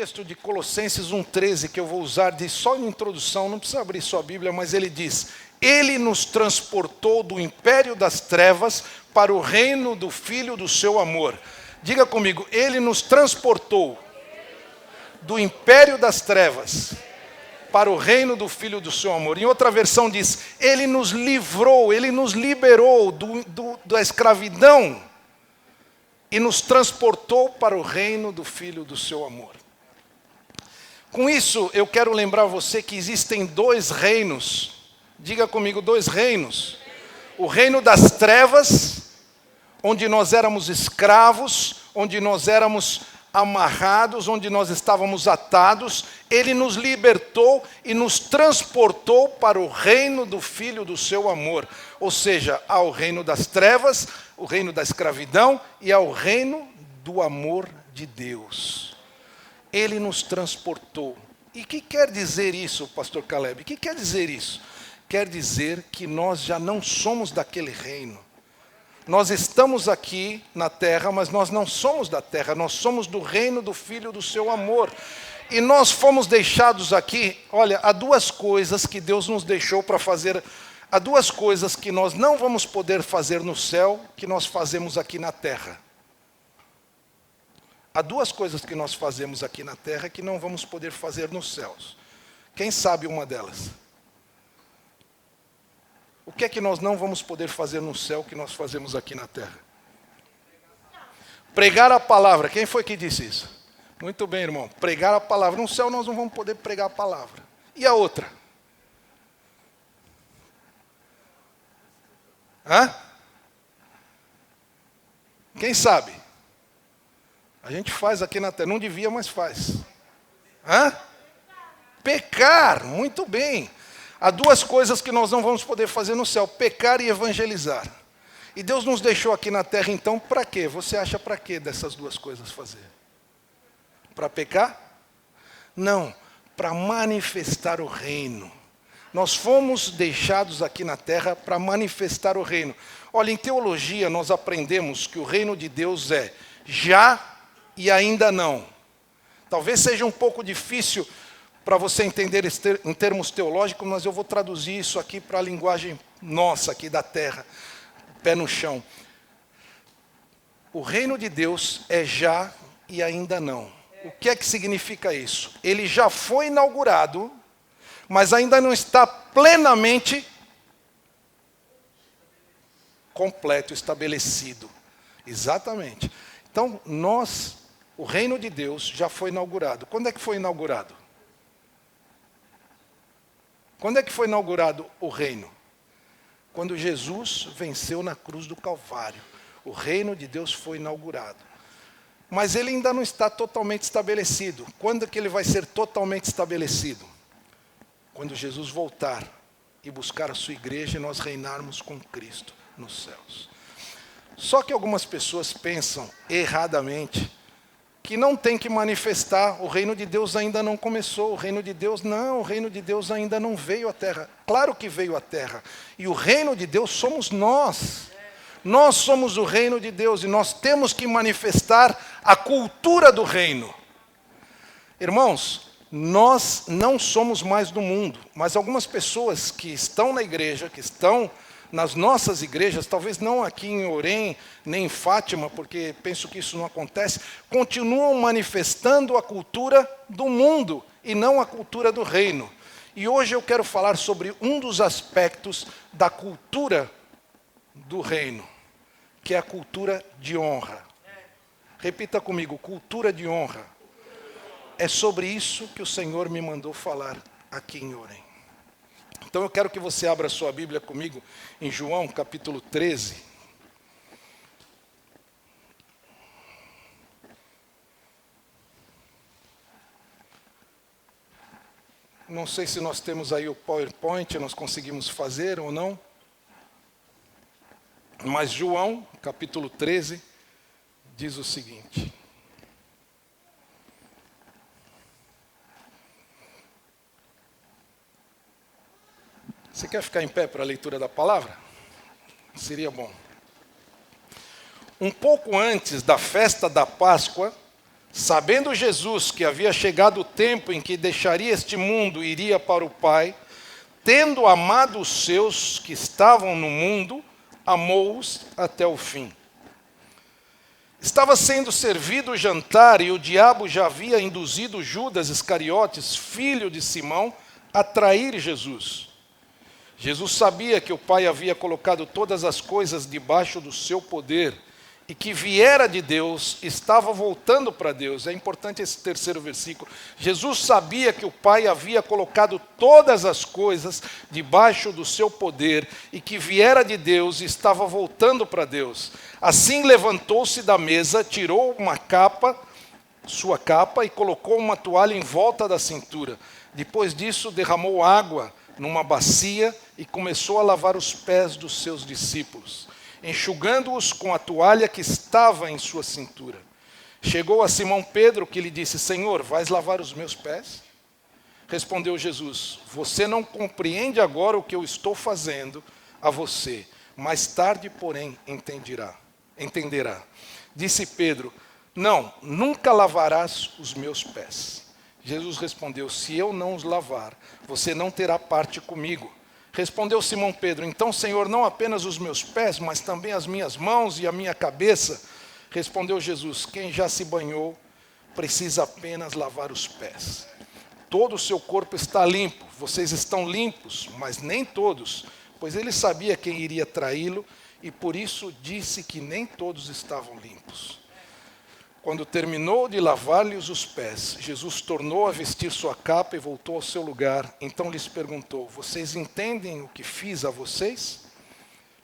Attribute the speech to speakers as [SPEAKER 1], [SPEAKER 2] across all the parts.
[SPEAKER 1] texto de Colossenses 1,13 que eu vou usar de só em introdução, não precisa abrir sua Bíblia, mas ele diz: Ele nos transportou do império das trevas para o reino do Filho do seu amor. Diga comigo, Ele nos transportou do império das trevas para o reino do Filho do seu amor. Em outra versão diz, Ele nos livrou, Ele nos liberou da escravidão e nos transportou para o reino do Filho do seu amor. Com isso, eu quero lembrar você que existem dois reinos. Diga comigo, dois reinos. O reino das trevas, onde nós éramos escravos, onde nós éramos amarrados, onde nós estávamos atados. Ele nos libertou e nos transportou para o reino do Filho do seu amor. Ou seja, ao reino das trevas, o reino da escravidão e ao reino do amor de Deus. Ele nos transportou. E o que quer dizer isso, pastor Caleb? O que quer dizer isso? Quer dizer que nós já não somos daquele reino. Nós estamos aqui na terra, mas nós não somos da terra. Nós somos do reino do Filho do seu amor. E nós fomos deixados aqui, olha, há duas coisas que Deus nos deixou para fazer. Há duas coisas que nós não vamos poder fazer no céu, que nós fazemos aqui na terra. Há duas coisas que nós fazemos aqui na terra que não vamos poder fazer nos céus. Quem sabe uma delas? O que é que nós não vamos poder fazer no céu que nós fazemos aqui na terra? Pregar a palavra. Quem foi que disse isso? Muito bem, irmão. Pregar a palavra. No céu nós não vamos poder pregar a palavra. E a outra? Hã? Quem sabe? A gente faz aqui na terra. Não devia, mas faz. Hã? Pecar. Muito bem. Há duas coisas que nós não vamos poder fazer no céu: pecar e evangelizar. E Deus nos deixou aqui na terra, então, para quê? Você acha para quê dessas duas coisas fazer? Para pecar? Não, para manifestar o reino. Nós fomos deixados aqui na terra para manifestar o reino. Olha, em teologia nós aprendemos que o reino de Deus é já e ainda não. Talvez seja um pouco difícil para você entender em termos teológicos, mas eu vou traduzir isso aqui para a linguagem nossa aqui da terra, pé no chão. O reino de Deus é já e ainda não. O que é que significa isso? Ele já foi inaugurado, mas ainda não está plenamente completo, estabelecido. Exatamente. Então, o reino de Deus já foi inaugurado. Quando é que foi inaugurado? Quando é que foi inaugurado o reino? Quando Jesus venceu na cruz do Calvário. O reino de Deus foi inaugurado. Mas ele ainda não está totalmente estabelecido. Quando que ele vai ser totalmente estabelecido? Quando Jesus voltar e buscar a sua igreja e nós reinarmos com Cristo nos céus. Só que algumas pessoas pensam erradamente que não tem que manifestar, o reino de Deus ainda não começou, o reino de Deus ainda não veio à terra. Claro que veio à terra. E o reino de Deus somos nós. Nós somos o reino de Deus e nós temos que manifestar a cultura do reino. Irmãos, nós não somos mais do mundo, mas algumas pessoas que estão na igreja, que estão nas nossas igrejas, talvez não aqui em Orem, nem em Fátima, porque penso que isso não acontece, continuam manifestando a cultura do mundo e não a cultura do reino. E hoje eu quero falar sobre um dos aspectos da cultura do reino, que é a cultura de honra. Repita comigo, cultura de honra. É sobre isso que o Senhor me mandou falar aqui em Orem. Então eu quero que você abra a sua Bíblia comigo em João capítulo 13. Não sei se nós temos aí o PowerPoint, nós conseguimos fazer ou não. Mas João capítulo 13 diz o seguinte. Você quer ficar em pé para a leitura da palavra? Seria bom. Um pouco antes da festa da Páscoa, Sabendo Jesus que havia chegado o tempo em que deixaria este mundo e iria para o Pai, tendo amado os seus que estavam no mundo, amou-os até o fim. Estava sendo servido o jantar e o diabo já havia induzido Judas Iscariotes, filho de Simão, a trair Jesus. Jesus sabia que o Pai havia colocado todas as coisas debaixo do seu poder e que viera de Deus, estava voltando para Deus. É importante esse terceiro versículo. Jesus sabia que o Pai havia colocado todas as coisas debaixo do seu poder e que viera de Deus e estava voltando para Deus. Assim levantou-se da mesa, tirou uma capa, sua capa, e colocou uma toalha em volta da cintura. Depois disso, derramou água numa bacia e começou a lavar os pés dos seus discípulos, enxugando-os com a toalha que estava em sua cintura. Chegou a Simão Pedro, que lhe disse: Senhor, vais lavar os meus pés? Respondeu Jesus: Você não compreende agora o que eu estou fazendo a você. Mais tarde, porém, entenderá. Disse Pedro: Não, nunca lavarás os meus pés. Jesus respondeu: Se eu não os lavar, você não terá parte comigo. Respondeu Simão Pedro: Então, Senhor, não apenas os meus pés, mas também as minhas mãos e a minha cabeça? Respondeu Jesus: Quem já se banhou precisa apenas lavar os pés. Todo o seu corpo está limpo. Vocês estão limpos, mas nem todos, pois ele sabia quem iria traí-lo e por isso disse que nem todos estavam limpos. Quando terminou de lavar-lhes os pés, Jesus tornou a vestir sua capa e voltou ao seu lugar. Então lhes perguntou: Vocês entendem o que fiz a vocês?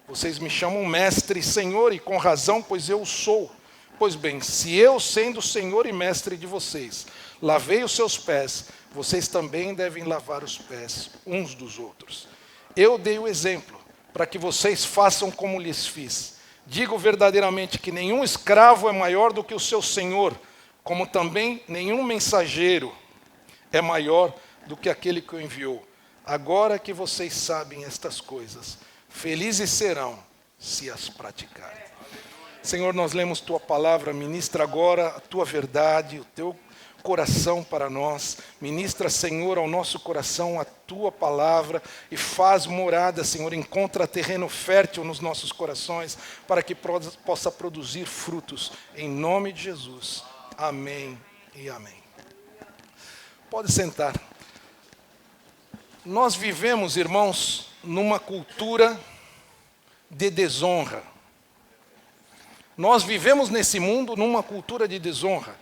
[SPEAKER 1] Vocês me chamam mestre e senhor, e com razão, pois eu o sou. Pois bem, se eu, sendo senhor e mestre de vocês, lavei os seus pés, vocês também devem lavar os pés uns dos outros. Eu dei o exemplo, para que vocês façam como lhes fiz. Digo verdadeiramente que nenhum escravo é maior do que o seu senhor, como também nenhum mensageiro é maior do que aquele que o enviou. Agora que vocês sabem estas coisas, felizes serão se as praticarem. Senhor, nós lemos tua palavra, ministra agora a tua verdade, o teu coração para nós. Ministra, Senhor, ao nosso coração a tua palavra e faz morada, Senhor, encontra terreno fértil nos nossos corações para que possa produzir frutos. Em nome de Jesus. Amém e amém. Pode sentar. Nós vivemos, irmãos, numa cultura de desonra. Nós vivemos nesse mundo numa cultura de desonra.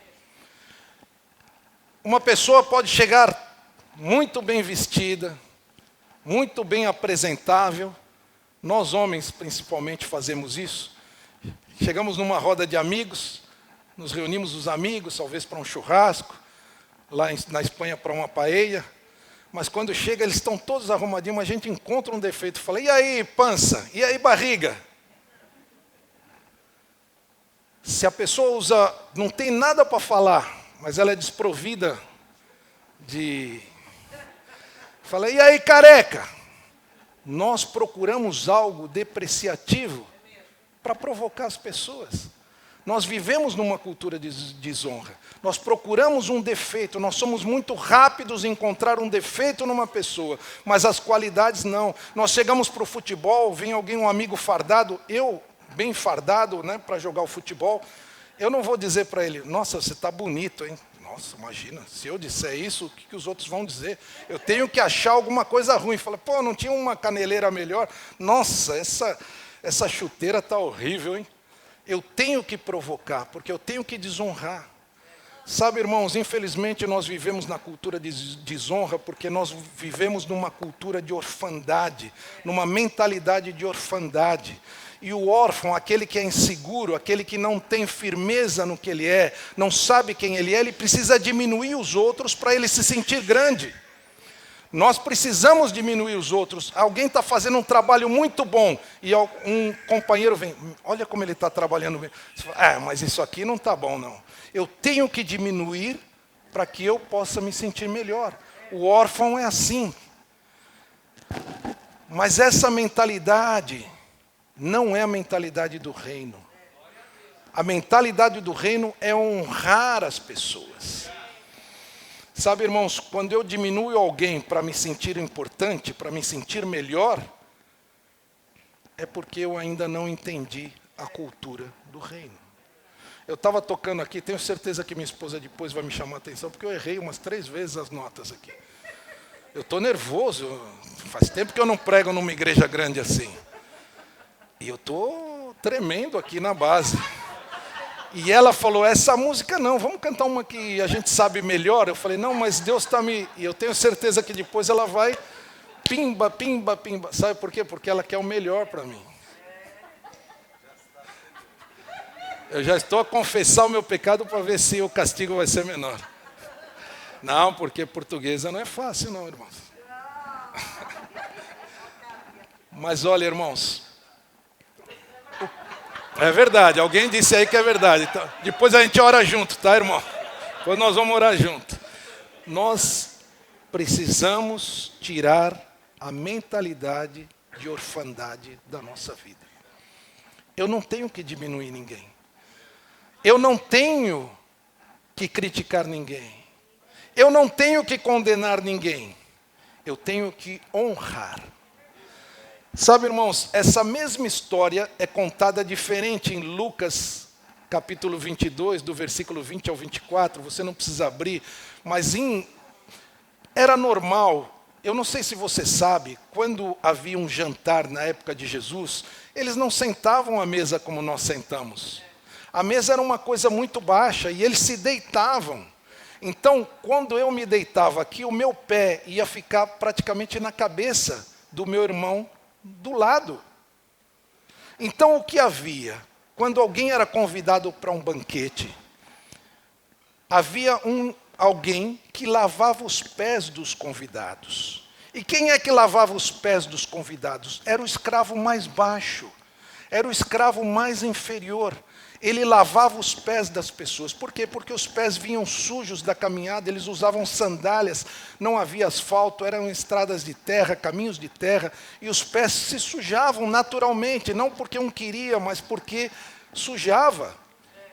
[SPEAKER 1] Uma pessoa pode chegar muito bem vestida, muito bem apresentável. Nós homens, principalmente, fazemos isso. Chegamos numa roda de amigos, nos reunimos os amigos, talvez para um churrasco, lá na Espanha para uma paella. Mas quando chega, eles estão todos arrumadinhos, mas a gente encontra um defeito. Fala: e aí, pança? E aí, barriga? Se a pessoa não tem nada para falar, mas ela é desprovida de... Fala: e aí, careca? Nós procuramos algo depreciativo para provocar as pessoas. Nós vivemos numa cultura de desonra. Nós procuramos um defeito, nós somos muito rápidos em encontrar um defeito numa pessoa, mas as qualidades não. Nós chegamos para o futebol, vem alguém, um amigo fardado, eu bem fardado, né, para jogar o futebol. Eu não vou dizer para ele: nossa, você está bonito, hein? Nossa, imagina, se eu disser isso, o que os outros vão dizer? Eu tenho que achar alguma coisa ruim. Fala: pô, não tinha uma caneleira melhor? Nossa, essa chuteira está horrível, hein? Eu tenho que provocar, porque eu tenho que desonrar. Sabe, irmãos, infelizmente nós vivemos na cultura de desonra porque nós vivemos numa cultura de orfandade, numa mentalidade de orfandade. E o órfão, aquele que é inseguro, aquele que não tem firmeza no que ele é, não sabe quem ele é, ele precisa diminuir os outros para ele se sentir grande. Nós precisamos diminuir os outros. Alguém está fazendo um trabalho muito bom e um companheiro vem: olha como ele está trabalhando bem. Você fala: mas isso aqui não está bom, não. Eu tenho que diminuir para que eu possa me sentir melhor. O órfão é assim. Mas essa mentalidade não é a mentalidade do reino. A mentalidade do reino é honrar as pessoas. Sabe, irmãos, quando eu diminuo alguém para me sentir importante, para me sentir melhor, é porque eu ainda não entendi a cultura do reino. Eu estava tocando aqui, tenho certeza que minha esposa depois vai me chamar a atenção, porque eu errei umas 3 vezes as notas aqui. Eu estou nervoso, faz tempo que eu não prego numa igreja grande assim. E eu estou tremendo aqui na base. E ela falou, essa música não, vamos cantar uma que a gente sabe melhor. Eu falei, não, mas Deus está me... E eu tenho certeza que depois ela vai... Pimba, pimba, pimba. Sabe por quê? Porque ela quer o melhor para mim. Eu já estou a confessar o meu pecado para ver se o castigo vai ser menor. Não, porque portuguesa não é fácil não, irmãos. Mas olha, irmãos... É verdade, alguém disse aí que é verdade. Então, depois a gente ora junto, tá, irmão? Depois nós vamos orar junto. Nós precisamos tirar a mentalidade de orfandade da nossa vida. Eu não tenho que diminuir ninguém. Eu não tenho que criticar ninguém. Eu não tenho que condenar ninguém. Eu tenho que honrar. Sabe, irmãos, essa mesma história é contada diferente em Lucas, capítulo 22, do versículo 20 ao 24. Você não precisa abrir, mas era normal. Eu não sei se você sabe, quando havia um jantar na época de Jesus, eles não sentavam à mesa como nós sentamos. A mesa era uma coisa muito baixa e eles se deitavam. Então, quando eu me deitava aqui, o meu pé ia ficar praticamente na cabeça do meu irmão do lado. Então o que havia? Quando alguém era convidado para um banquete, havia alguém que lavava os pés dos convidados. E quem é que lavava os pés dos convidados? Era o escravo mais baixo, era o escravo mais inferior. Ele lavava os pés das pessoas. Por quê? Porque os pés vinham sujos da caminhada, eles usavam sandálias, não havia asfalto, eram estradas de terra, caminhos de terra, e os pés se sujavam naturalmente, não porque um queria, mas porque sujava.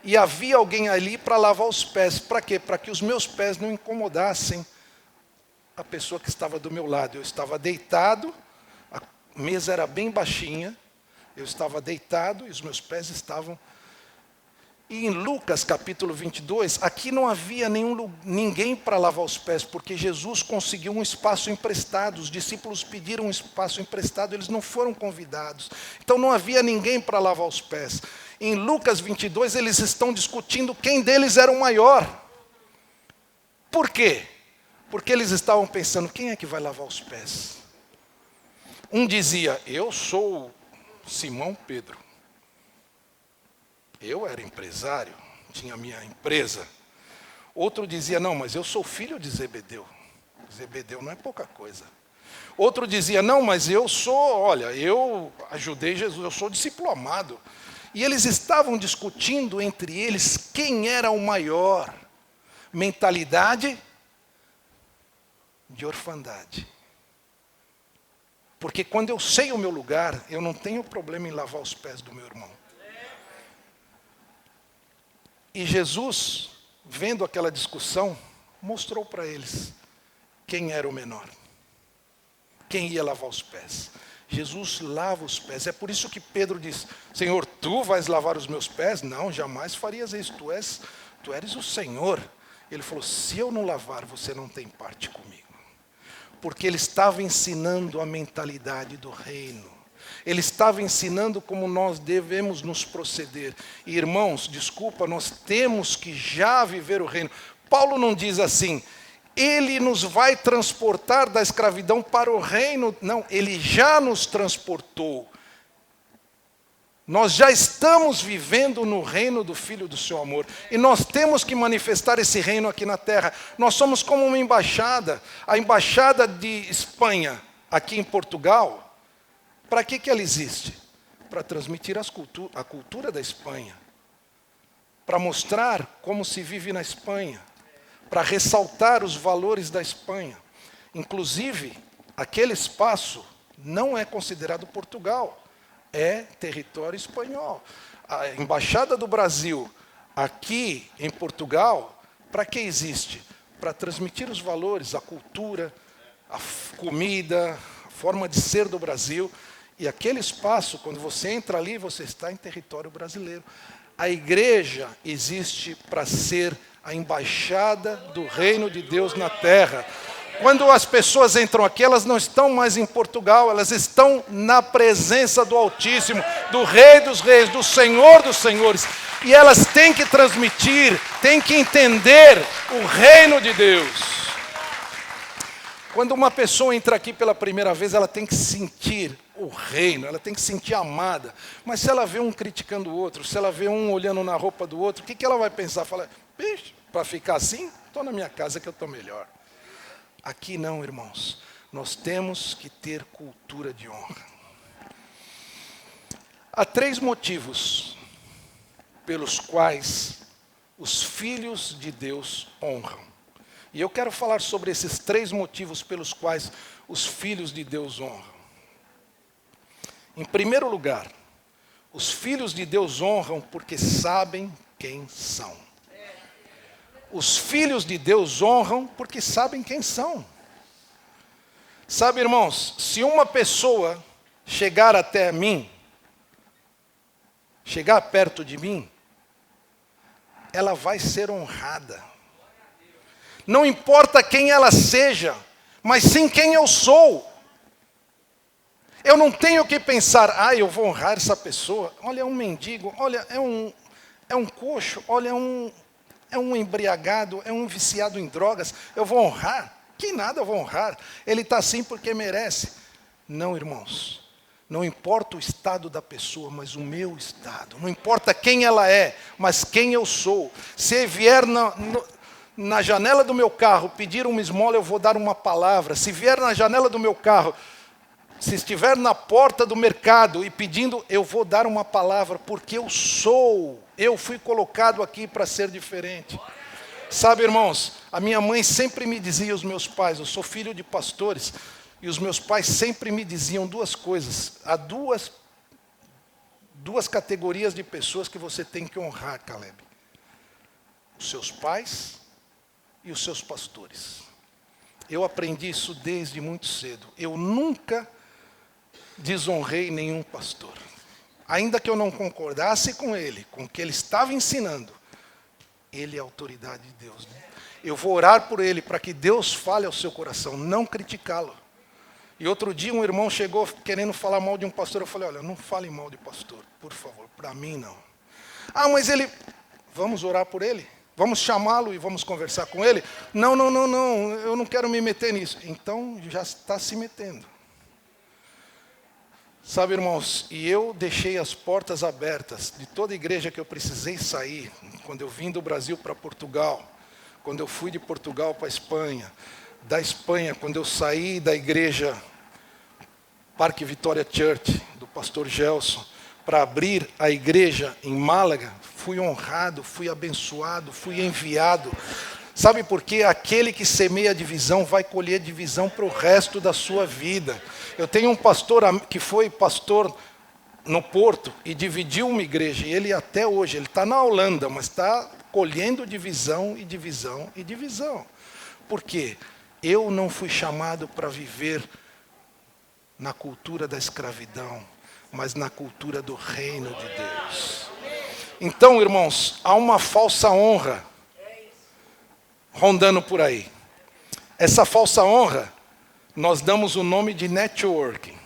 [SPEAKER 1] E havia alguém ali para lavar os pés. Para quê? Para que os meus pés não incomodassem a pessoa que estava do meu lado. Eu estava deitado, a mesa era bem baixinha, eu estava deitado e os meus pés estavam... E em Lucas capítulo 22, aqui não havia ninguém para lavar os pés, porque Jesus conseguiu um espaço emprestado, os discípulos pediram um espaço emprestado, eles não foram convidados. Então não havia ninguém para lavar os pés. Em Lucas 22, eles estão discutindo quem deles era o maior. Por quê? Porque eles estavam pensando, quem é que vai lavar os pés? Um dizia, eu sou Simão Pedro. Eu era empresário, tinha minha empresa. Outro dizia, não, mas eu sou filho de Zebedeu. Zebedeu não é pouca coisa. Outro dizia, não, mas eu ajudei Jesus, eu sou discípulo amado. E eles estavam discutindo entre eles quem era o maior. Mentalidade de orfandade. Porque quando eu sei o meu lugar, eu não tenho problema em lavar os pés do meu irmão. E Jesus, vendo aquela discussão, mostrou para eles quem era o menor. Quem ia lavar os pés. Jesus lava os pés. É por isso que Pedro diz, Senhor, tu vais lavar os meus pés? Não, jamais farias isso. Tu eres o Senhor. Ele falou, se eu não lavar, você não tem parte comigo. Porque ele estava ensinando a mentalidade do reino. Ele estava ensinando como nós devemos nos proceder. E, irmãos, desculpa, nós temos que já viver o reino. Paulo não diz assim, ele nos vai transportar da escravidão para o reino. Não, ele já nos transportou. Nós já estamos vivendo no reino do Filho do seu amor. E nós temos que manifestar esse reino aqui na terra. Nós somos como uma embaixada. A embaixada de Espanha, aqui em Portugal, para que ela existe? Para transmitir a cultura da Espanha. Para mostrar como se vive na Espanha. Para ressaltar os valores da Espanha. Inclusive, aquele espaço não é considerado Portugal. É território espanhol. A Embaixada do Brasil aqui em Portugal, para que existe? Para transmitir os valores, a cultura, a comida, a forma de ser do Brasil. E aquele espaço, quando você entra ali, você está em território brasileiro. A igreja existe para ser a embaixada do reino de Deus na terra. Quando as pessoas entram aqui, elas não estão mais em Portugal, elas estão na presença do Altíssimo, do Rei dos Reis, do Senhor dos Senhores. E elas têm que transmitir, têm que entender o reino de Deus. Quando uma pessoa entra aqui pela primeira vez, ela tem que sentir o reino, ela tem que sentir amada. Mas se ela vê um criticando o outro, se ela vê um olhando na roupa do outro, o que ela vai pensar? Fala, bicho, para ficar assim, estou na minha casa que eu estou melhor. Aqui não, irmãos. Nós temos que ter cultura de honra. Há 3 motivos pelos quais os filhos de Deus honram. E eu quero falar sobre esses 3 motivos pelos quais os filhos de Deus honram. Em primeiro lugar, os filhos de Deus honram porque sabem quem são. Os filhos de Deus honram porque sabem quem são. Sabe, irmãos, se uma pessoa chegar até mim, chegar perto de mim, ela vai ser honrada. Não importa quem ela seja, mas sim quem eu sou. Eu não tenho que pensar, eu vou honrar essa pessoa. Olha, é um mendigo, olha, é um coxo, olha, é um embriagado, é um viciado em drogas. Eu vou honrar? Que nada eu vou honrar. Ele está assim porque merece. Não, irmãos. Não importa o estado da pessoa, mas o meu estado. Não importa quem ela é, mas quem eu sou. Se vier na janela do meu carro pedir uma esmola, eu vou dar uma palavra. Se vier na janela do meu carro, se estiver na porta do mercado e pedindo, eu vou dar uma palavra, porque eu sou. Eu fui colocado aqui para ser diferente. Sabe, irmãos, a minha mãe sempre me dizia, os meus pais, eu sou filho de pastores, e os meus pais sempre me diziam 2 coisas. Há duas categorias de pessoas que você tem que honrar, Caleb. Os seus pais e os seus pastores. Eu aprendi isso desde muito cedo. Eu nunca desonrei nenhum pastor. Ainda que eu não concordasse com ele, com o que ele estava ensinando, ele é a autoridade de Deus. Né? Eu vou orar por ele, para que Deus fale ao seu coração, não criticá-lo. E outro dia um irmão chegou querendo falar mal de um pastor. Eu falei, olha, não fale mal de pastor, por favor, para mim não. Mas ele, vamos orar por ele? Vamos chamá-lo e vamos conversar com ele? Não, eu não quero me meter nisso. Então já está se metendo. Sabe, irmãos, e eu deixei as portas abertas de toda igreja que eu precisei sair, quando eu vim do Brasil para Portugal, quando eu fui de Portugal para a Espanha, da Espanha, quando eu saí da igreja Parque Vitória Church, do pastor Gelson, para abrir a igreja em Málaga, fui honrado, fui abençoado, fui enviado. Sabe por quê? Aquele que semeia divisão vai colher divisão para o resto da sua vida. Eu tenho um pastor que foi pastor no Porto e dividiu uma igreja. E ele até hoje, ele está na Holanda, mas está colhendo divisão e divisão e divisão. Por quê? Eu não fui chamado para viver na cultura da escravidão, mas na cultura do reino de Deus. Então, irmãos, há uma falsa honra rondando por aí. Essa falsa honra, nós damos o nome de networking.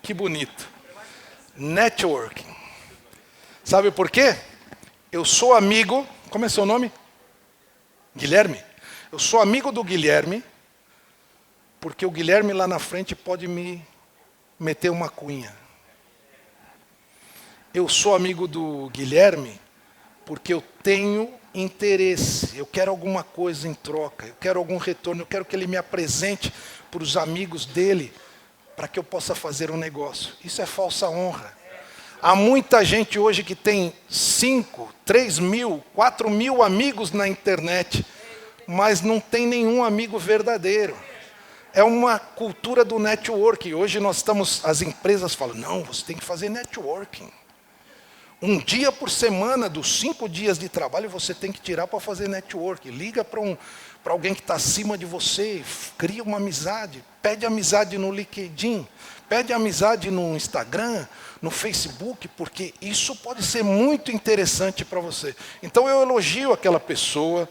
[SPEAKER 1] Que bonito. Networking. Sabe por quê? Eu sou amigo, como é seu nome? Guilherme. Eu sou amigo do Guilherme, porque o Guilherme lá na frente pode me meter uma cunha. Eu sou amigo do Guilherme porque eu tenho interesse, eu quero alguma coisa em troca, eu quero algum retorno, eu quero que ele me apresente para os amigos dele, para que eu possa fazer um negócio. Isso é falsa honra. Há muita gente hoje que tem 5, 3 mil, 4 mil amigos na internet, mas não tem nenhum amigo verdadeiro. É uma cultura do networking. Hoje as empresas falam, não, você tem que fazer networking. Um dia por semana, dos 5 dias de trabalho, você tem que tirar para fazer network. Liga para alguém que está acima de você, cria uma amizade, pede amizade no LinkedIn, pede amizade no Instagram, no Facebook, porque isso pode ser muito interessante para você. Então eu elogio aquela pessoa,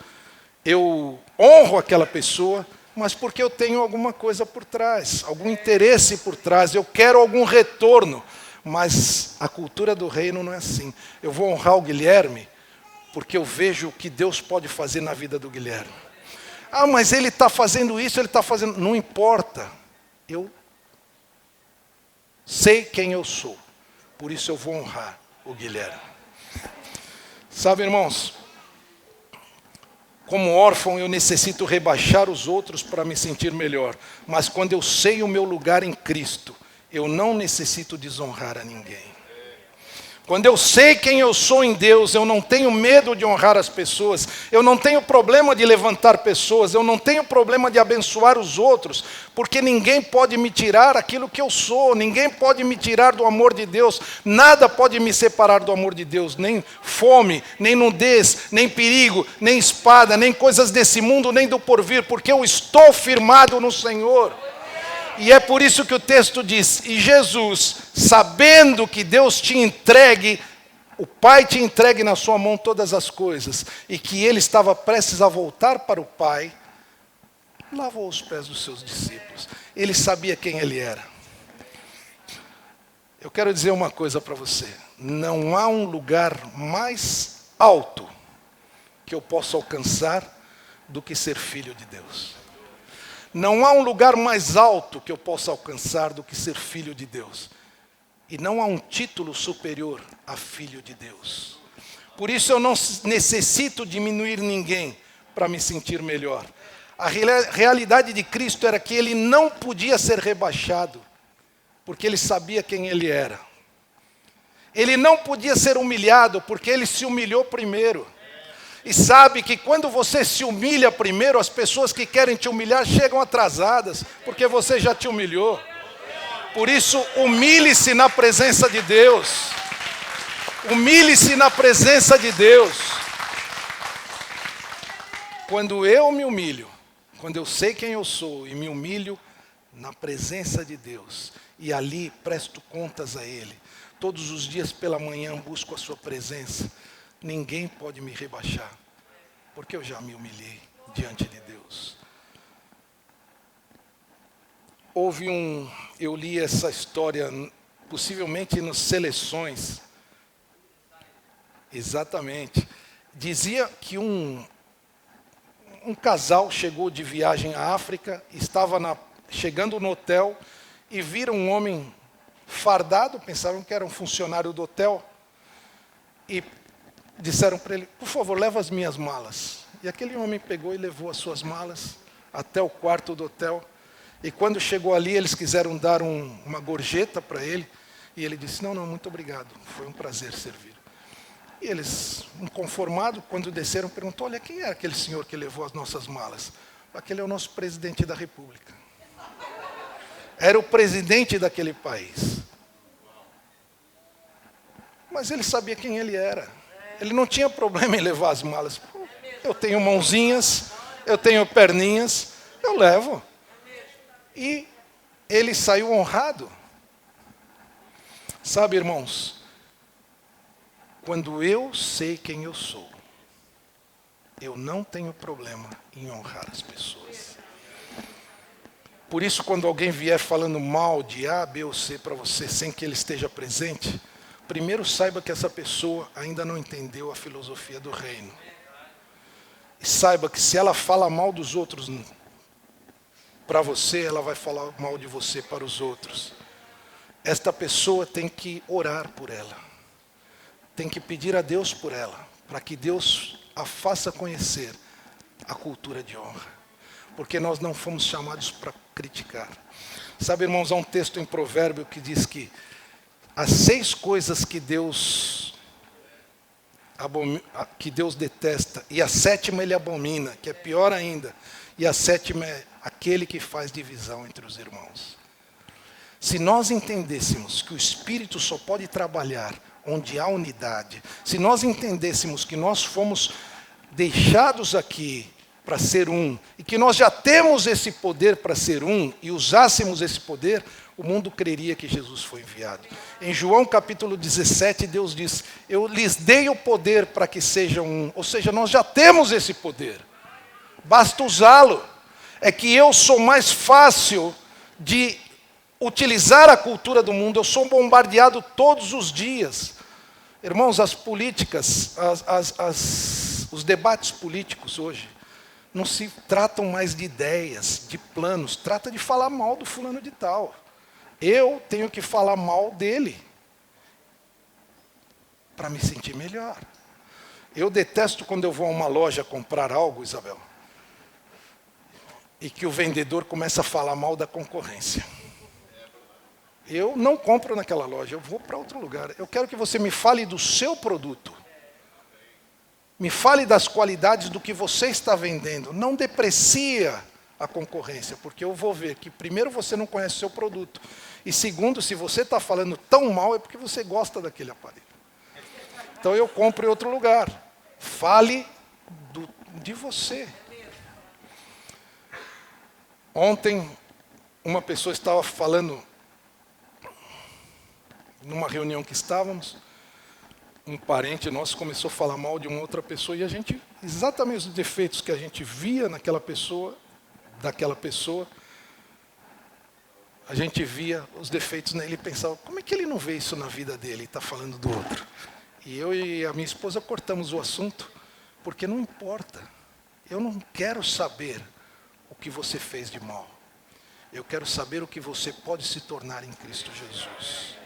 [SPEAKER 1] eu honro aquela pessoa, mas porque eu tenho alguma coisa por trás, algum interesse por trás, eu quero algum retorno. Mas a cultura do reino não é assim. Eu vou honrar o Guilherme porque eu vejo o que Deus pode fazer na vida do Guilherme. Ah, mas ele está fazendo isso, ele está fazendo... Não importa. Eu sei quem eu sou. Por isso eu vou honrar o Guilherme. Sabe, irmãos, como órfão eu necessito rebaixar os outros para me sentir melhor. Mas quando eu sei o meu lugar em Cristo, eu não necessito desonrar a ninguém. Quando eu sei quem eu sou em Deus, eu não tenho medo de honrar as pessoas, eu não tenho problema de levantar pessoas, eu não tenho problema de abençoar os outros, porque ninguém pode me tirar aquilo que eu sou, ninguém pode me tirar do amor de Deus, nada pode me separar do amor de Deus, nem fome, nem nudez, nem perigo, nem espada, nem coisas desse mundo, nem do porvir, porque eu estou firmado no Senhor. E é por isso que o texto diz, e Jesus, sabendo que Deus te entregue, o Pai te entregue na sua mão todas as coisas, e que ele estava prestes a voltar para o Pai, lavou os pés dos seus discípulos. Ele sabia quem ele era. Eu quero dizer uma coisa para você, não há um lugar mais alto que eu possa alcançar do que ser filho de Deus. Não há um lugar mais alto que eu possa alcançar do que ser filho de Deus. E não há um título superior a filho de Deus. Por isso eu não necessito diminuir ninguém para me sentir melhor. A realidade de Cristo era que ele não podia ser rebaixado, porque ele sabia quem ele era. Ele não podia ser humilhado, porque ele se humilhou primeiro. E sabe que quando você se humilha primeiro, as pessoas que querem te humilhar chegam atrasadas, porque você já te humilhou. Por isso, humilhe-se na presença de Deus. Humilhe-se na presença de Deus. Quando eu me humilho, quando eu sei quem eu sou e me humilho na presença de Deus, e ali presto contas a Ele, todos os dias pela manhã busco a sua presença, ninguém pode me rebaixar, porque eu já me humilhei diante de Deus. Eu li essa história, possivelmente nas Seleções. Exatamente. Dizia que um casal chegou de viagem à África, estava chegando no hotel e viram um homem fardado, pensavam que era um funcionário do hotel, e disseram para ele, por favor, leva as minhas malas. E aquele homem pegou e levou as suas malas até o quarto do hotel. E quando chegou ali, eles quiseram dar uma gorjeta para ele. E ele disse, não, muito obrigado, foi um prazer servir. E eles, inconformados, quando desceram, perguntou, olha, quem é aquele senhor que levou as nossas malas? Aquele é o nosso presidente da República. Era o presidente daquele país. Mas ele sabia quem ele era. Ele não tinha problema em levar as malas. Eu tenho mãozinhas, eu tenho perninhas, eu levo. E ele saiu honrado. Sabe, irmãos, quando eu sei quem eu sou, eu não tenho problema em honrar as pessoas. Por isso, quando alguém vier falando mal de A, B ou C para você, sem que ele esteja presente, primeiro saiba que essa pessoa ainda não entendeu a filosofia do reino. E saiba que se ela fala mal dos outros para você, ela vai falar mal de você para os outros. Esta pessoa tem que orar por ela. Tem que pedir a Deus por ela, para que Deus a faça conhecer a cultura de honra. Porque nós não fomos chamados para criticar. Sabe, irmãos, há um texto em Provérbio que diz que as 6 coisas que Deus detesta, e a 7ª ele abomina, que é pior ainda, e a 7ª é aquele que faz divisão entre os irmãos. Se nós entendêssemos que o Espírito só pode trabalhar onde há unidade. Se nós entendêssemos que nós fomos deixados aqui para ser um, e que nós já temos esse poder para ser um, e usássemos esse poder, o mundo creria que Jesus foi enviado. Em João capítulo 17, Deus diz: eu lhes dei o poder para que sejam um. Ou seja, nós já temos esse poder, basta usá-lo. É que eu sou mais fácil de utilizar a cultura do mundo, eu sou bombardeado todos os dias. Irmãos, as políticas, os debates políticos hoje, não se tratam mais de ideias, de planos, trata de falar mal do fulano de tal. Eu tenho que falar mal dele, para me sentir melhor. Eu detesto quando eu vou a uma loja comprar algo, Isabel, e que o vendedor começa a falar mal da concorrência. Eu não compro naquela loja, eu vou para outro lugar. Eu quero que você me fale do seu produto. Me fale das qualidades do que você está vendendo. Não deprecia a concorrência, porque eu vou ver que, primeiro, você não conhece o seu produto. E segundo, se você está falando tão mal, é porque você gosta daquele aparelho. Então eu compro em outro lugar. Fale de você. Ontem, uma pessoa estava falando, numa reunião que estávamos, um parente nosso começou a falar mal de uma outra pessoa, e a gente, exatamente os defeitos que a gente via naquela pessoa, daquela pessoa, a gente via os defeitos nele e pensava: como é que ele não vê isso na vida dele e está falando do outro? E eu e a minha esposa cortamos o assunto, porque não importa. Eu não quero saber o que você fez de mal. Eu quero saber o que você pode se tornar em Cristo Jesus.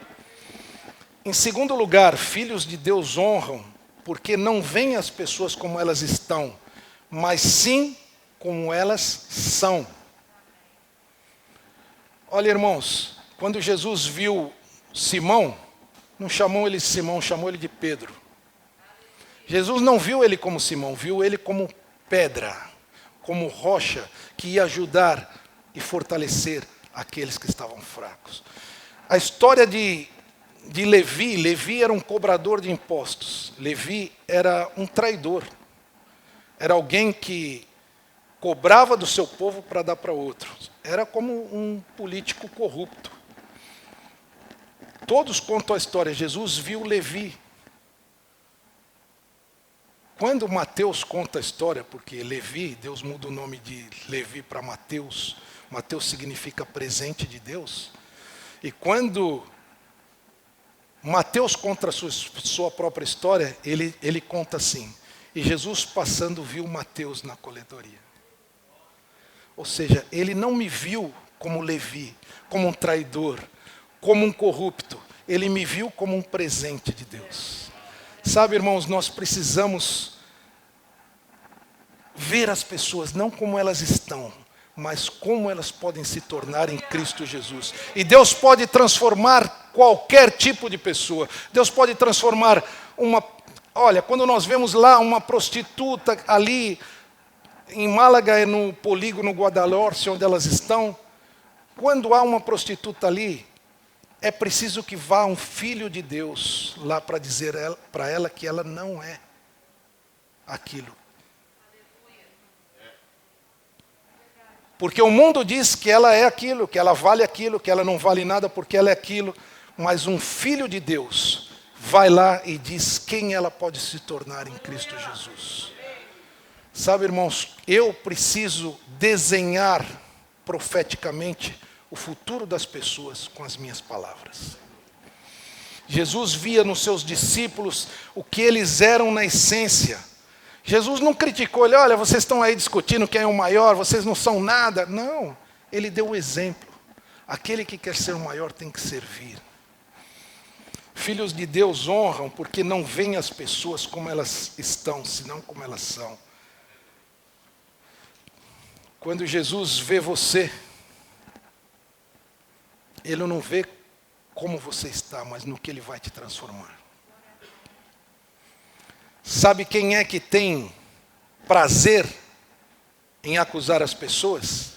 [SPEAKER 1] Em segundo lugar, filhos de Deus honram, porque não veem as pessoas como elas estão, mas sim como elas são. Olha, irmãos, quando Jesus viu Simão, não chamou ele de Simão, chamou ele de Pedro. Jesus não viu ele como Simão, viu ele como pedra, como rocha que ia ajudar e fortalecer aqueles que estavam fracos. A história de Levi era um cobrador de impostos. Levi era um traidor. Era alguém que cobrava do seu povo para dar para outros. Era como um político corrupto. Todos contam a história. Jesus viu Levi. Quando Mateus conta a história, porque Levi, Deus muda o nome de Levi para Mateus. Mateus significa presente de Deus. E quando Mateus conta a sua própria história, ele conta assim: e Jesus passando viu Mateus na coletoria. Ou seja, ele não me viu como Levi, como um traidor, como um corrupto. Ele me viu como um presente de Deus. Sabe, irmãos, nós precisamos ver as pessoas não como elas estão, mas como elas podem se tornar em Cristo Jesus. E Deus pode transformar qualquer tipo de pessoa. Deus pode transformar uma... Olha, quando nós vemos lá uma prostituta ali em Málaga, no polígono Guadalhorce, onde elas estão, quando há uma prostituta ali, é preciso que vá um filho de Deus lá para dizer para ela que ela não é aquilo. Porque o mundo diz que ela é aquilo, que ela vale aquilo, que ela não vale nada porque ela é aquilo. Mas um filho de Deus vai lá e diz quem ela pode se tornar em Cristo Jesus. Sabe, irmãos, eu preciso desenhar profeticamente o futuro das pessoas com as minhas palavras. Jesus via nos seus discípulos o que eles eram na essência. Jesus não criticou ele: olha, vocês estão aí discutindo quem é o maior, vocês não são nada. Não, ele deu o exemplo. Aquele que quer ser o maior tem que servir. Filhos de Deus honram porque não veem as pessoas como elas estão, senão como elas são. Quando Jesus vê você, Ele não vê como você está, mas no que Ele vai te transformar. Sabe quem é que tem prazer em acusar as pessoas?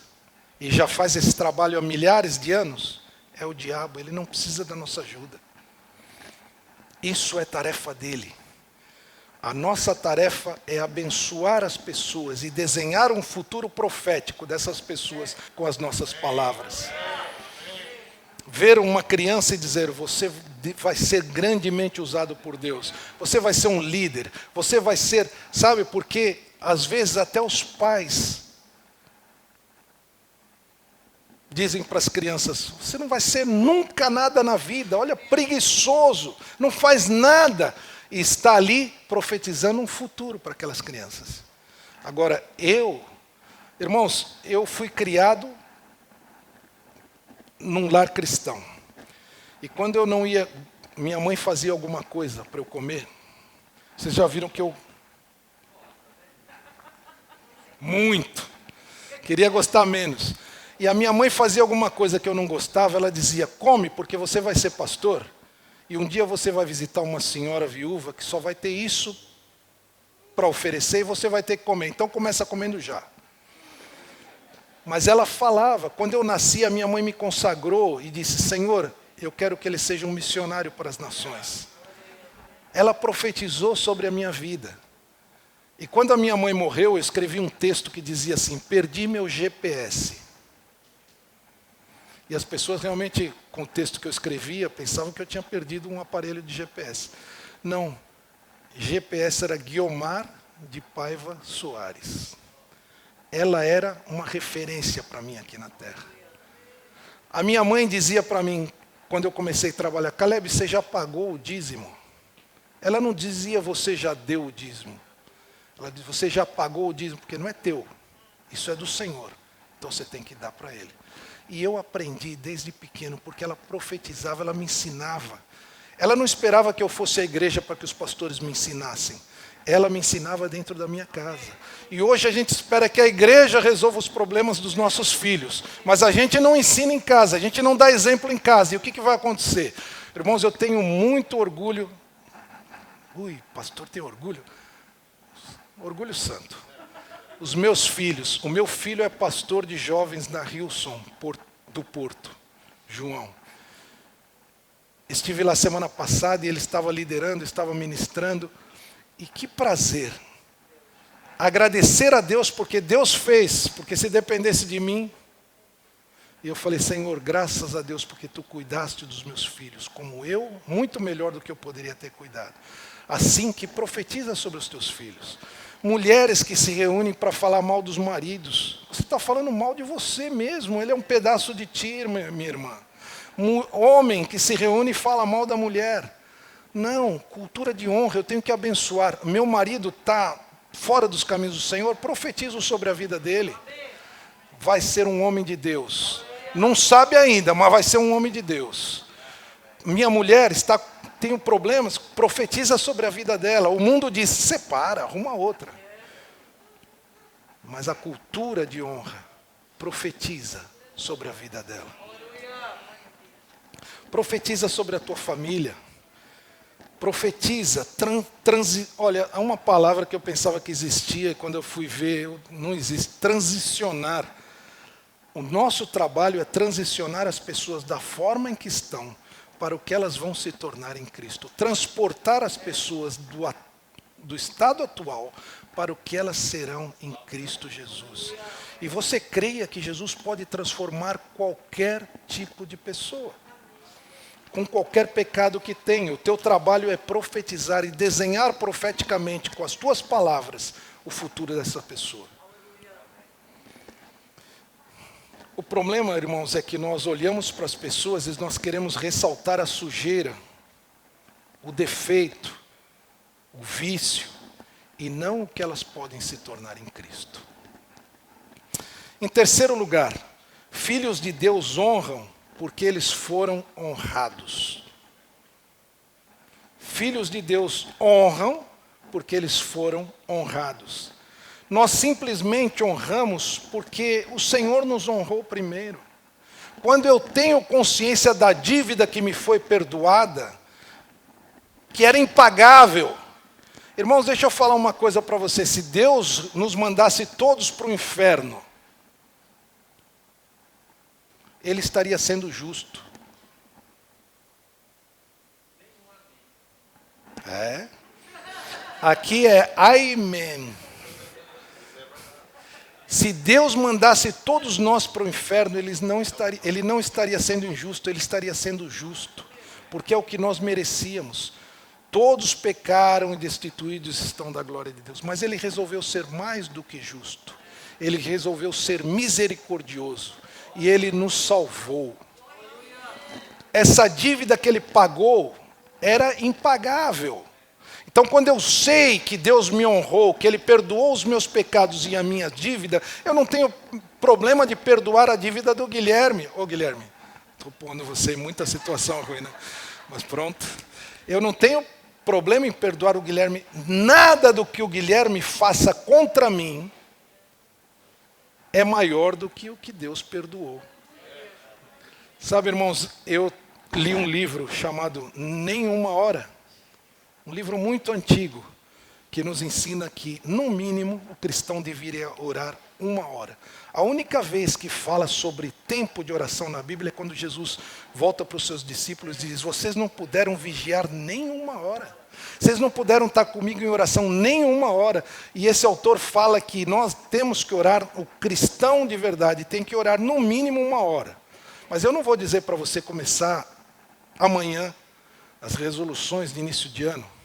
[SPEAKER 1] E já faz esse trabalho há milhares de anos? É o diabo, ele não precisa da nossa ajuda. Isso é tarefa dele. A nossa tarefa é abençoar as pessoas e desenhar um futuro profético dessas pessoas com as nossas palavras. Ver uma criança e dizer, você vai ser grandemente usado por Deus. Você vai ser um líder. Você vai ser, sabe, porque às vezes até os pais dizem para as crianças, você não vai ser nunca nada na vida, olha, preguiçoso, não faz nada. E está ali profetizando um futuro para aquelas crianças. Agora, irmãos, eu fui criado num lar cristão. E quando eu não ia, minha mãe fazia alguma coisa para eu comer. Vocês já viram que eu muito queria gostar menos. E a minha mãe fazia alguma coisa que eu não gostava, ela dizia, come porque você vai ser pastor. E um dia você vai visitar uma senhora viúva que só vai ter isso para oferecer e você vai ter que comer. Então começa comendo já. Mas ela falava, quando eu nasci, a minha mãe me consagrou e disse, Senhor, eu quero que ele seja um missionário para as nações. Ela profetizou sobre a minha vida. E quando a minha mãe morreu, eu escrevi um texto que dizia assim, perdi meu GPS. E as pessoas realmente, com o texto que eu escrevia, pensavam que eu tinha perdido um aparelho de GPS. Não, GPS era Guiomar de Paiva Soares. Ela era uma referência para mim aqui na terra. A minha mãe dizia para mim, quando eu comecei a trabalhar, Caleb, você já pagou o dízimo? Ela não dizia, você já deu o dízimo. Ela dizia, você já pagou o dízimo, porque não é teu. Isso é do Senhor. Então você tem que dar para Ele. E eu aprendi desde pequeno, porque ela profetizava, ela me ensinava. Ela não esperava que eu fosse à igreja para que os pastores me ensinassem. Ela me ensinava dentro da minha casa. E hoje a gente espera que a igreja resolva os problemas dos nossos filhos. Mas a gente não ensina em casa, a gente não dá exemplo em casa. E o que vai acontecer? Irmãos, eu tenho muito orgulho. Ui, pastor tem orgulho? Orgulho santo. Os meus filhos, o meu filho é pastor de jovens na Hilson, do Porto, João. Estive lá semana passada e ele estava liderando, estava ministrando. E que prazer. Agradecer a Deus porque Deus fez, porque se dependesse de mim. E eu falei, Senhor, graças a Deus porque Tu cuidaste dos meus filhos, como eu, muito melhor do que eu poderia ter cuidado. Assim que profetiza sobre os teus filhos. Mulheres que se reúnem para falar mal dos maridos. Você está falando mal de você mesmo, ele é um pedaço de ti, minha irmã. Homem que se reúne e fala mal da mulher. Não, cultura de honra, eu tenho que abençoar. Meu marido está fora dos caminhos do Senhor, profetizo sobre a vida dele. Vai ser um homem de Deus. Não sabe ainda, mas vai ser um homem de Deus. Minha mulher tem problemas, profetiza sobre a vida dela. O mundo diz, separa, arruma outra. Mas a cultura de honra profetiza sobre a vida dela. Profetiza sobre a tua família. Profetiza, olha, há uma palavra que eu pensava que existia, e quando eu fui ver, não existe, transicionar. O nosso trabalho é transicionar as pessoas da forma em que estão, para o que elas vão se tornar em Cristo. Transportar as pessoas do estado atual, para o que elas serão em Cristo Jesus. E você creia que Jesus pode transformar qualquer tipo de pessoa. Com qualquer pecado que tenha. O teu trabalho é profetizar e desenhar profeticamente com as tuas palavras o futuro dessa pessoa. O problema, irmãos, é que nós olhamos para as pessoas e nós queremos ressaltar a sujeira, o defeito, o vício, e não o que elas podem se tornar em Cristo. Em terceiro lugar, filhos de Deus honram porque eles foram honrados. Filhos de Deus honram porque eles foram honrados. Nós simplesmente honramos porque o Senhor nos honrou primeiro. Quando eu tenho consciência da dívida que me foi perdoada, que era impagável. Irmãos, deixa eu falar uma coisa para você. Se Deus nos mandasse todos para o inferno, Ele estaria sendo justo. É. Aqui é amém. Se Deus mandasse todos nós para o inferno, ele não estaria sendo injusto, ele estaria sendo justo, porque é o que nós merecíamos. Todos pecaram e destituídos estão da glória de Deus, mas ele resolveu ser mais do que justo. Ele resolveu ser misericordioso e ele nos salvou. Essa dívida que ele pagou era impagável. Então, quando eu sei que Deus me honrou, que Ele perdoou os meus pecados e a minha dívida, eu não tenho problema de perdoar a dívida do Guilherme. Ô Guilherme, estou pondo você em muita situação ruim, né? Mas pronto. Eu não tenho problema em perdoar o Guilherme. Nada do que o Guilherme faça contra mim é maior do que o que Deus perdoou. Sabe, irmãos, eu li um livro chamado Nenhuma Hora. Um livro muito antigo, que nos ensina que, no mínimo, o cristão deveria orar 1 hora. A única vez que fala sobre tempo de oração na Bíblia é quando Jesus volta para os seus discípulos e diz: vocês não puderam vigiar nem 1 hora. Vocês não puderam estar comigo em oração nem 1 hora. E esse autor fala que nós temos que orar, o cristão de verdade tem que orar no mínimo 1 hora. Mas eu não vou dizer para você começar amanhã as resoluções de início de ano.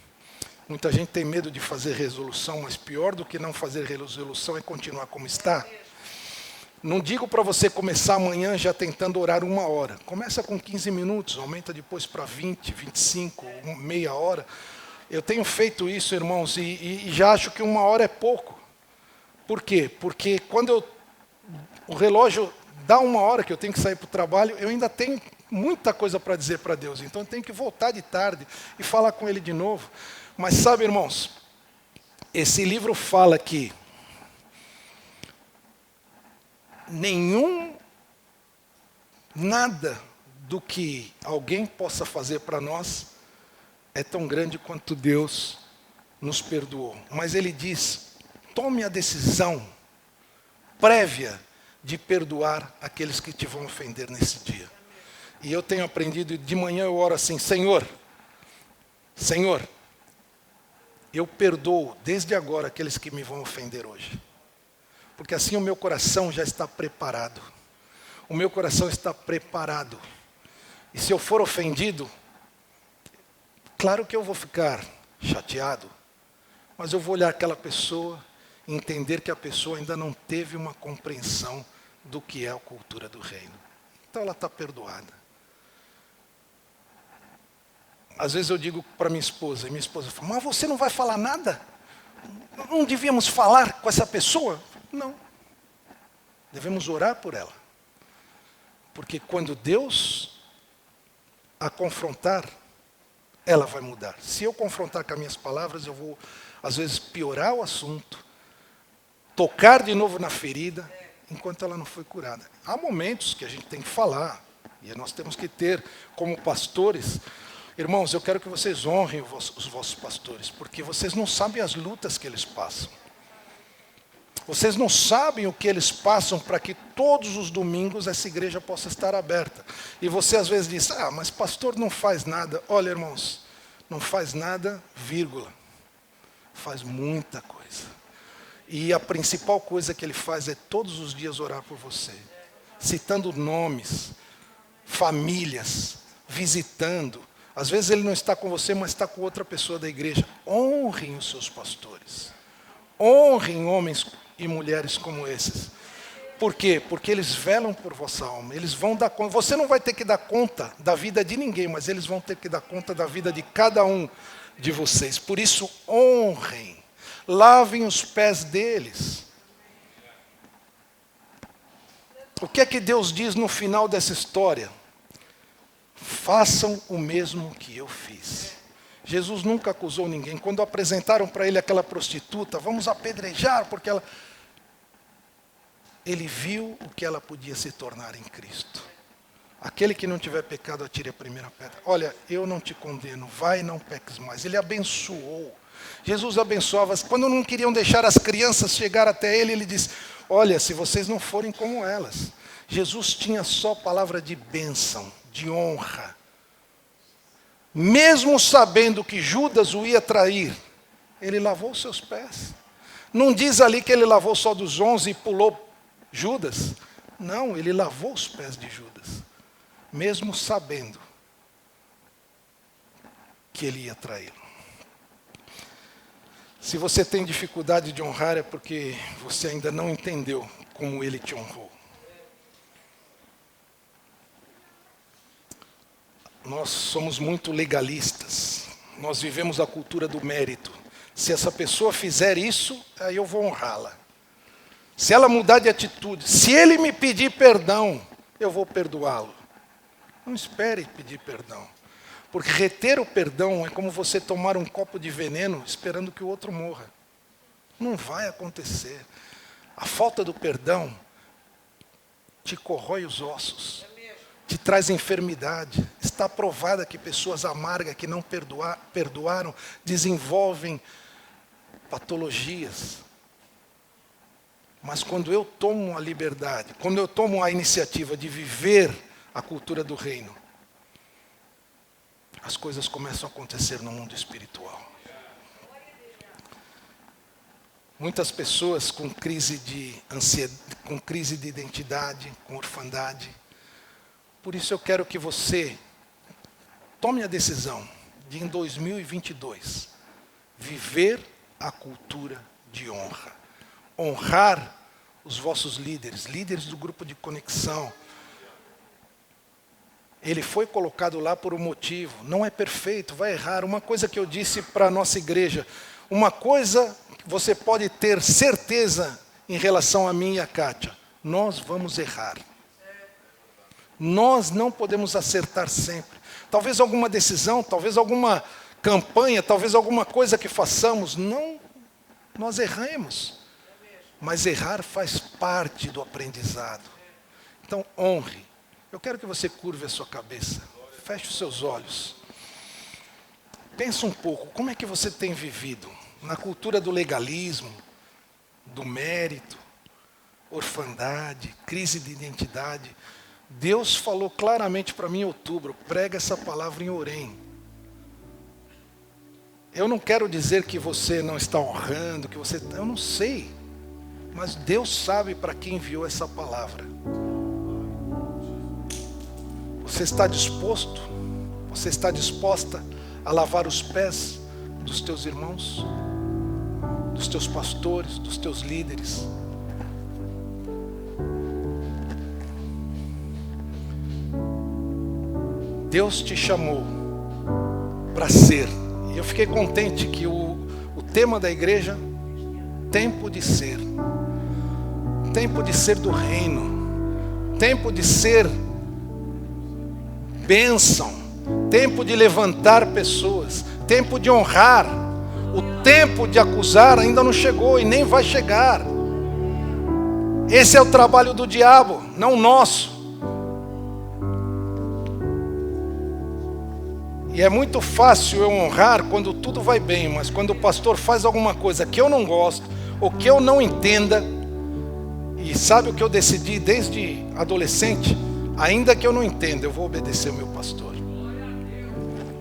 [SPEAKER 1] Muita gente tem medo de fazer resolução, mas pior do que não fazer resolução é continuar como está. Não digo para você começar amanhã já tentando orar 1 hora. Começa com 15 minutos, aumenta depois para 20, 25, meia hora. Eu tenho feito isso, irmãos, e já acho que 1 hora é pouco. Por quê? Porque quando o relógio dá 1 hora que eu tenho que sair para o trabalho, eu ainda tenho muita coisa para dizer para Deus. Então eu tenho que voltar de tarde e falar com Ele de novo. Mas sabe, irmãos, esse livro fala que nada do que alguém possa fazer para nós é tão grande quanto Deus nos perdoou. Mas ele diz: tome a decisão prévia de perdoar aqueles que te vão ofender nesse dia. E eu tenho aprendido, de manhã eu oro assim: Senhor, eu perdoo desde agora aqueles que me vão ofender hoje. Porque assim o meu coração já está preparado. O meu coração está preparado. E se eu for ofendido, claro que eu vou ficar chateado, mas eu vou olhar aquela pessoa e entender que a pessoa ainda não teve uma compreensão do que é a cultura do reino. Então ela está perdoada. Às vezes eu digo para minha esposa, e minha esposa fala: mas você não vai falar nada? Não devíamos falar com essa pessoa? Não. Devemos orar por ela. Porque quando Deus a confrontar, ela vai mudar. Se eu confrontar com as minhas palavras, eu vou, às vezes, piorar o assunto, tocar de novo na ferida, enquanto ela não foi curada. Há momentos que a gente tem que falar, e nós temos que ter, como pastores. Irmãos, eu quero que vocês honrem os vossos pastores, porque vocês não sabem as lutas que eles passam. Vocês não sabem o que eles passam para que todos os domingos essa igreja possa estar aberta. E você às vezes diz: mas pastor não faz nada. Olha, irmãos, não faz nada, vírgula. Faz muita coisa. E a principal coisa que ele faz é todos os dias orar por você, citando nomes, famílias, visitando. Às vezes ele não está com você, mas está com outra pessoa da igreja. Honrem os seus pastores. Honrem homens e mulheres como esses. Por quê? Porque eles velam por vossa alma. Eles vão dar conta. Você não vai ter que dar conta da vida de ninguém, mas eles vão ter que dar conta da vida de cada um de vocês. Por isso, honrem. Lavem os pés deles. O que é que Deus diz no final dessa história? Façam o mesmo que eu fiz. Jesus nunca acusou ninguém. Quando apresentaram para ele aquela prostituta: vamos apedrejar porque ela... Ele viu o que ela podia se tornar em Cristo. Aquele que não tiver pecado, atire a primeira pedra. Olha, eu não te condeno, vai e não peques mais. Ele abençoou. Jesus abençoava. Quando não queriam deixar as crianças chegar até ele, ele disse: olha, se vocês não forem como elas. Jesus tinha só palavra de bênção, de honra. mesmo sabendo que Judas o ia trair, ele lavou os seus pés. Não diz ali que ele lavou só dos 11 e pulou Judas. Não, ele lavou os pés de Judas, mesmo sabendo que ele ia traí-lo. Se você tem dificuldade de honrar, é porque você ainda não entendeu como ele te honrou. Nós somos muito legalistas. Nós vivemos a cultura do mérito. Se essa pessoa fizer isso, aí eu vou honrá-la. Se ela mudar de atitude, se ele me pedir perdão, eu vou perdoá-lo. Não espere pedir perdão. Porque reter o perdão é como você tomar um copo de veneno esperando que o outro morra. Não vai acontecer. A falta do perdão te corrói os ossos, te traz enfermidade. Está provada que pessoas amargas que não perdoaram desenvolvem patologias. Mas quando eu tomo a liberdade, quando eu tomo a iniciativa de viver a cultura do reino, as coisas começam a acontecer no mundo espiritual. Muitas pessoas com crise de ansiedade, com crise de identidade, com orfandade. Por isso eu quero que você tome a decisão de, em 2022, viver a cultura de honra. Honrar os vossos líderes, líderes do grupo de conexão. Ele foi colocado lá por um motivo, não é perfeito, vai errar. Uma coisa que eu disse para a nossa igreja, uma coisa que você pode ter certeza em relação a mim e a Kátia, nós vamos errar. Nós não podemos acertar sempre. Talvez alguma decisão, talvez alguma campanha, talvez alguma coisa que façamos, não, nós erramos. Mas errar faz parte do aprendizado. Então, honre. Eu quero que você curve a sua cabeça. Feche os seus olhos. Pensa um pouco, como é que você tem vivido? Na cultura do legalismo, do mérito, orfandade, crise de identidade. Deus falou claramente para mim em outubro, prega essa palavra em Orém. Eu não quero dizer que você não está honrando, que você... Eu não sei. Mas Deus sabe para quem enviou essa palavra. Você está disposto? Você está disposta a lavar os pés dos teus irmãos? Dos teus pastores, dos teus líderes? Deus te chamou para ser. E eu fiquei contente que o tema da igreja, tempo de ser. Tempo de ser do reino. Tempo de ser bênção. Tempo de levantar pessoas. Tempo de honrar. O tempo de acusar ainda não chegou e nem vai chegar. Esse é o trabalho do diabo, não nosso. E é muito fácil eu honrar quando tudo vai bem, mas quando o pastor faz alguma coisa que eu não gosto, ou que eu não entenda, e sabe o que eu decidi desde adolescente? Ainda que eu não entenda, eu vou obedecer o meu pastor.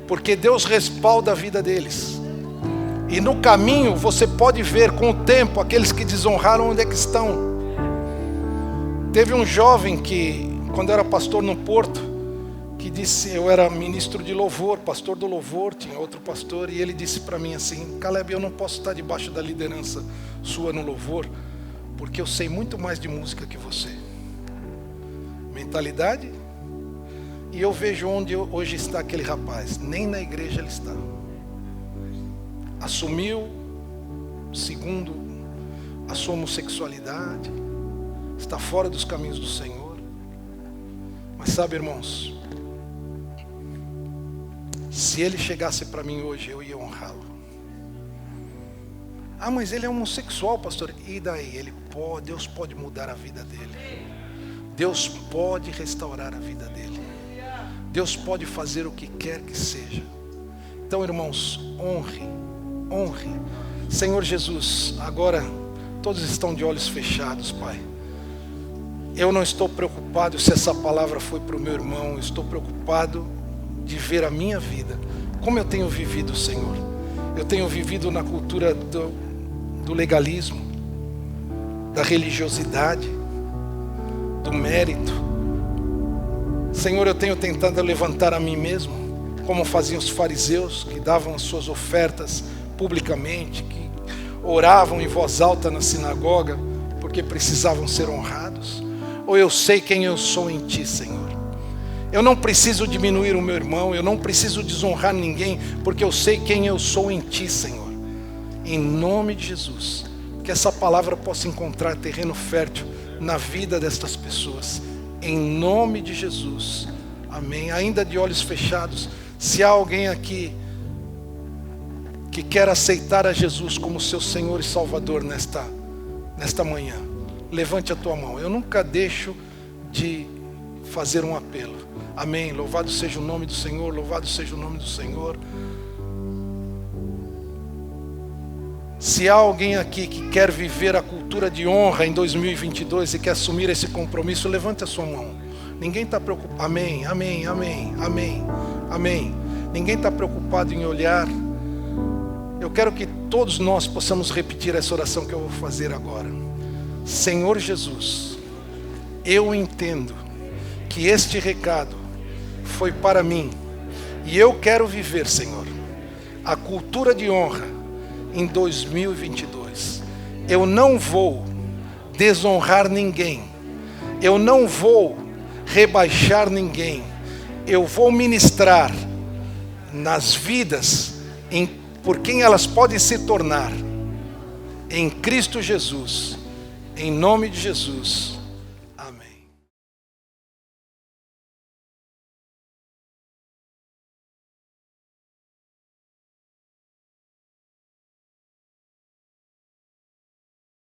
[SPEAKER 1] Porque Deus respalda a vida deles. E no caminho você pode ver com o tempo aqueles que desonraram onde é que estão. Teve um jovem que, quando era pastor no Porto, que disse, eu era ministro de louvor, pastor do louvor, tinha outro pastor, e ele disse para mim assim, Caleb, eu não posso estar debaixo da liderança sua no louvor, porque eu sei muito mais de música que você. Mentalidade. E eu vejo onde hoje está aquele rapaz, nem na igreja ele está. Assumiu, segundo a sua homossexualidade, está fora dos caminhos do Senhor. Mas sabe, irmãos, se ele chegasse para mim hoje, eu ia honrá-lo. Ah, mas ele é homossexual, pastor. E daí? Deus pode mudar a vida dele. Deus pode restaurar a vida dele. Deus pode fazer o que quer que seja. Então, irmãos, honre. Senhor Jesus, agora todos estão de olhos fechados, Pai. Eu não estou preocupado se essa palavra foi para o meu irmão. Eu estou preocupado de ver a minha vida Como eu tenho vivido, Senhor? Eu tenho vivido na cultura do legalismo, da religiosidade, do mérito. Senhor, eu tenho tentado levantar a mim mesmo, como faziam os fariseus, que davam as suas ofertas publicamente, que oravam em voz alta na sinagoga, porque precisavam ser honrados. Ou eu sei quem eu sou em Ti, Senhor. Eu não preciso diminuir o meu irmão, eu não preciso desonrar ninguém, porque eu sei quem eu sou em Ti, Senhor. Em nome de Jesus, que essa palavra possa encontrar terreno fértil na vida destas pessoas. Em nome de Jesus. Amém. Ainda de olhos fechados, se há alguém aqui que quer aceitar a Jesus como seu Senhor e Salvador nesta manhã, levante a tua mão. Eu nunca deixo de fazer um apelo. Amém. Louvado seja o nome do Senhor, louvado seja o nome do Senhor. Se há alguém aqui que quer viver a cultura de honra em 2022 e quer assumir esse compromisso, levante a sua mão. Ninguém está preocupado. Amém, amém, amém, amém, amém. Ninguém está preocupado em olhar. Eu quero que todos nós possamos repetir essa oração que eu vou fazer agora. Senhor Jesus, eu entendo que este recado foi para mim e eu quero viver, Senhor, a cultura de honra em 2022. Eu não vou desonrar ninguém, eu não vou rebaixar ninguém, eu vou ministrar nas vidas por quem elas podem se tornar em Cristo Jesus. Em nome de Jesus.